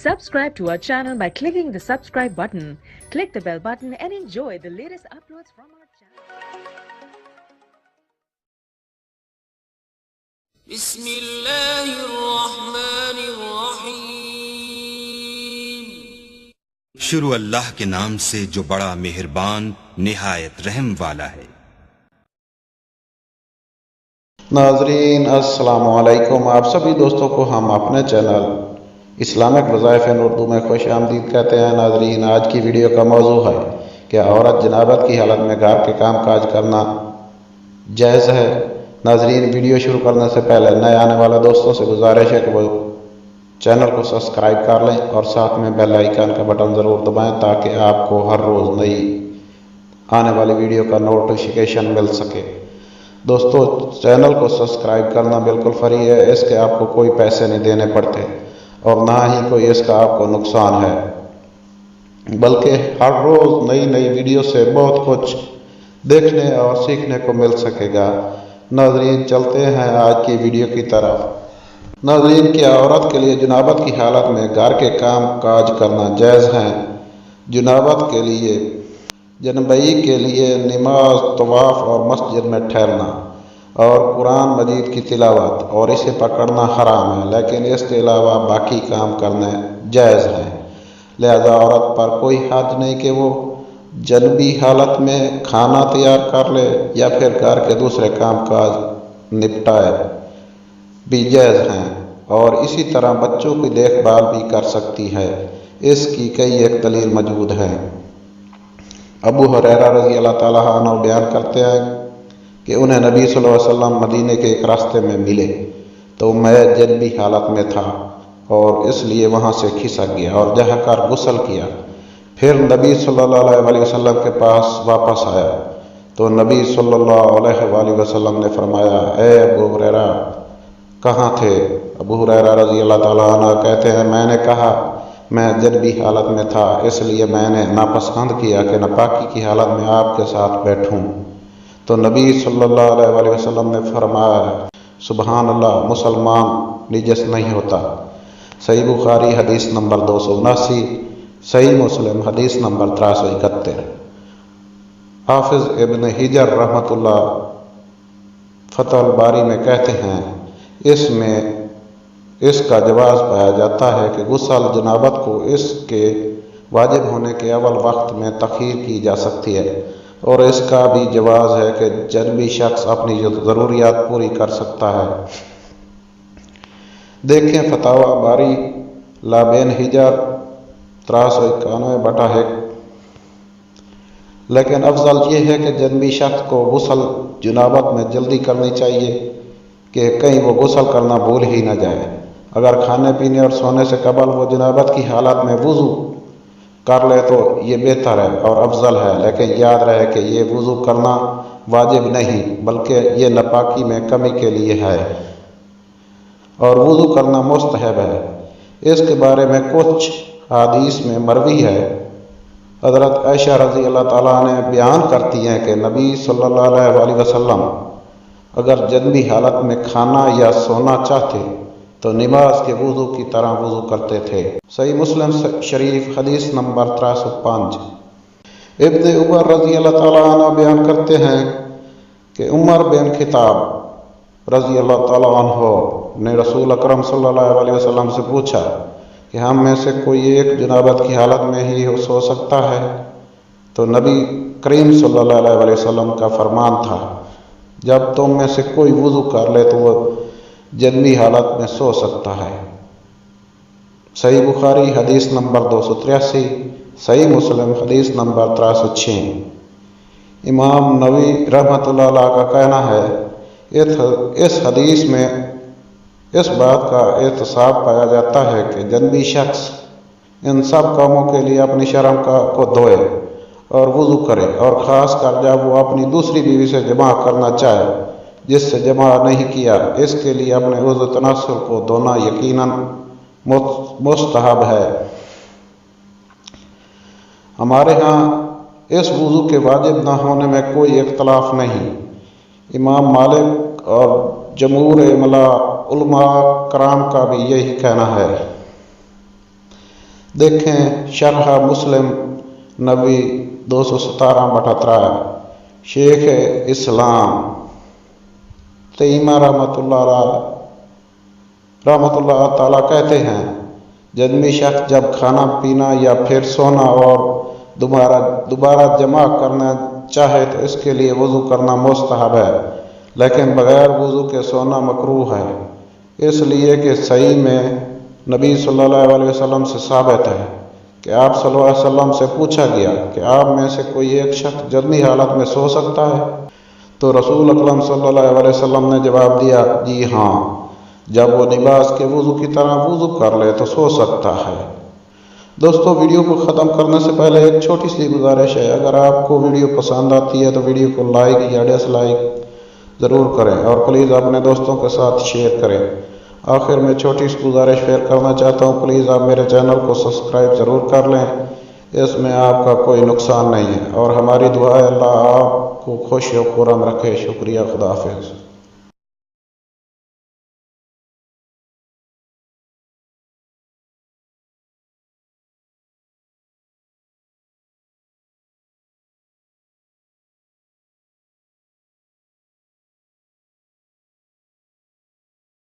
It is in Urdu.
Subscribe to our channel by clicking the subscribe button. Click the bell button and enjoy the latest uploads from our channel. بسم اللہ الرحمن الرحیم. شروع اللہ کے نام سے جو بڑا مہربان نہایت رحم والا ہے. ناظرین السلام علیکم. آپ سبھی دوستوں کو ہم اپنے چینل اسلامک وظائف اردو میں خوش آمدید کہتے ہیں. ناظرین آج کی ویڈیو کا موضوع ہے کہ عورت جنابت کی حالت میں گھر کے کام کاج کرنا جائز ہے. ناظرین ویڈیو شروع کرنے سے پہلے نئے آنے والے دوستوں سے گزارش ہے کہ وہ چینل کو سبسکرائب کر لیں اور ساتھ میں بیل آئیکن کا بٹن ضرور دبائیں تاکہ آپ کو ہر روز نئی آنے والی ویڈیو کا نوٹیفیکیشن مل سکے. دوستو چینل کو سبسکرائب کرنا بالکل فری ہے. اس کے آپ کو کوئی پیسے نہیں دینے پڑتے اور نہ ہی کوئی اس کا آپ کو نقصان ہے، بلکہ ہر روز نئی نئی ویڈیو سے بہت کچھ دیکھنے اور سیکھنے کو مل سکے گا. ناظرین چلتے ہیں آج کی ویڈیو کی طرف. ناظرین کیا عورت کے لیے جنابت کی حالت میں گھر کے کام کاج کرنا جائز ہیں؟ جنابت کے لیے جنبئی کے لیے نماز، طواف اور مسجد میں ٹھہرنا اور قرآن مجید کی تلاوت اور اسے پکڑنا حرام ہے، لیکن اس کے علاوہ باقی کام کرنے جائز ہیں. لہذا عورت پر کوئی حرج نہیں کہ وہ جنبی حالت میں کھانا تیار کر لے یا پھر گھر کے دوسرے کام کاج نپٹائے بھی جائز ہیں، اور اسی طرح بچوں کی دیکھ بھال بھی کر سکتی ہے. اس کی کئی ایک دلیل موجود ہے. ابو ہریرہ رضی اللہ تعالیٰ عنہ بیان کرتے ہیں کہ انہیں نبی صلی اللہ علیہ وسلم مدینے کے ایک راستے میں ملے تو میں جنبی حالت میں تھا اور اس لیے وہاں سے کھسک گیا اور جا کر غسل کیا. پھر نبی صلی اللہ علیہ وسلم کے پاس واپس آیا تو نبی صلی اللہ علیہ وسلم نے فرمایا، اے ابو ہریرہ کہاں تھے؟ ابو ہریرہ رضی اللہ تعالیٰ عنہ کہتے ہیں میں نے کہا میں جنبی حالت میں تھا، اس لیے میں نے ناپسند کیا کہ ناپاکی کی حالت میں آپ کے ساتھ بیٹھوں. تو نبی صلی اللہ علیہ وسلم نے فرمایا، سبحان اللہ، مسلمان نجس نہیں ہوتا. صحیح بخاری حدیث نمبر 279، صحیح مسلم حدیث نمبر 371. حافظ ابن حجر رحمۃ اللہ فتح الباری میں کہتے ہیں اس کا جواز پایا جاتا ہے کہ غسل جنابت کو اس کے واجب ہونے کے اول وقت میں تاخیر کی جا سکتی ہے، اور اس کا بھی جواز ہے کہ جنبی شخص اپنی ضروریات پوری کر سکتا ہے. دیکھیں فتاوی باری لابین حجر 391/1. لیکن افضل یہ ہے کہ جنبی شخص کو غسل جنابت میں جلدی کرنی چاہیے کہ کہیں وہ غسل کرنا بھول ہی نہ جائے. اگر کھانے پینے اور سونے سے قبل وہ جنابت کی حالت میں وضو کر لے تو یہ بہتر ہے اور افضل ہے، لیکن یاد رہے کہ یہ وضو کرنا واجب نہیں بلکہ یہ ناپاکی میں کمی کے لیے ہے اور وضو کرنا مستحب ہے. اس کے بارے میں کچھ حدیث میں مروی ہے. حضرت عائشہ رضی اللہ تعالیٰ نے بیان کرتی ہیں کہ نبی صلی اللہ علیہ وسلم اگر جنبی حالت میں کھانا یا سونا چاہتے تو نماز کے وضو کی طرح وضو کرتے تھے. صحیح مسلم شریف حدیث نمبر 305. ابن عمر رضی اللہ تعالیٰ عنہ بیان کرتے ہیں کہ عمر بن خطاب رضی اللہ تعالیٰ عنہ نے رسول اکرم صلی اللہ علیہ وسلم سے پوچھا کہ ہم میں سے کوئی ایک جنابت کی حالت میں ہی سو سکتا ہے؟ تو نبی کریم صلی اللہ علیہ وسلم کا فرمان تھا، جب تم میں سے کوئی وضو کر لے تو وہ جنبی حالت میں سو سکتا ہے. صحیح بخاری حدیث نمبر 283، صحیح مسلم حدیث نمبر 306. امام نووی رحمۃ اللہ علیہ کا کہنا ہے اس حدیث میں اس بات کا احتساب پایا جاتا ہے کہ جنبی شخص ان سب کاموں کے لیے اپنی شرم کو دھوئے اور وضو کرے، اور خاص کر جب وہ اپنی دوسری بیوی سے جماع کرنا چاہے جس سے جماع نہیں کیا، اس کے لیے اپنے عضو تناسل کو دھونا یقیناً مستحب ہے. ہمارے ہاں اس وضو کے واجب نہ ہونے میں کوئی اختلاف نہیں. امام مالک اور جمہور علماء کرام کا بھی یہی کہنا ہے. دیکھیں شرح مسلم نبی 217/18 شیخ اسلام تیمیہ رحمۃ اللہ تعالیٰ کہتے ہیں، جنمی شخص جب کھانا پینا یا پھر سونا اور دوبارہ جمع کرنا چاہے تو اس کے لیے وضو کرنا مستحب ہے، لیکن بغیر وضو کے سونا مکروہ ہے، اس لیے کہ صحیح میں نبی صلی اللہ علیہ وسلم سے ثابت ہے کہ آپ صلی اللہ علیہ وسلم سے پوچھا گیا کہ آپ میں سے کوئی ایک شخص جنمی حالت میں سو سکتا ہے؟ تو رسول اکرم صلی اللہ علیہ وسلم نے جواب دیا، جی ہاں، جب وہ لباس کے وضو کی طرح وضو کر لے تو سو سکتا ہے۔ دوستو، ویڈیو کو ختم کرنے سے پہلے ایک چھوٹی سی گزارش ہے، اگر آپ کو ویڈیو پسند آتی ہے تو ویڈیو کو لائک یا ڈس لائک ضرور کریں اور پلیز اپنے دوستوں کے ساتھ شیئر کریں۔ آخر میں چھوٹی سی گزارش شیئر کرنا چاہتا ہوں، پلیز آپ میرے چینل کو سبسکرائب ضرور کر لیں، اس میں آپ کا کوئی نقصان نہیں ہے، اور ہماری دعا ہے اللہ آپ کو خوش و خرم رکھے۔ شکریہ، خدا حافظ۔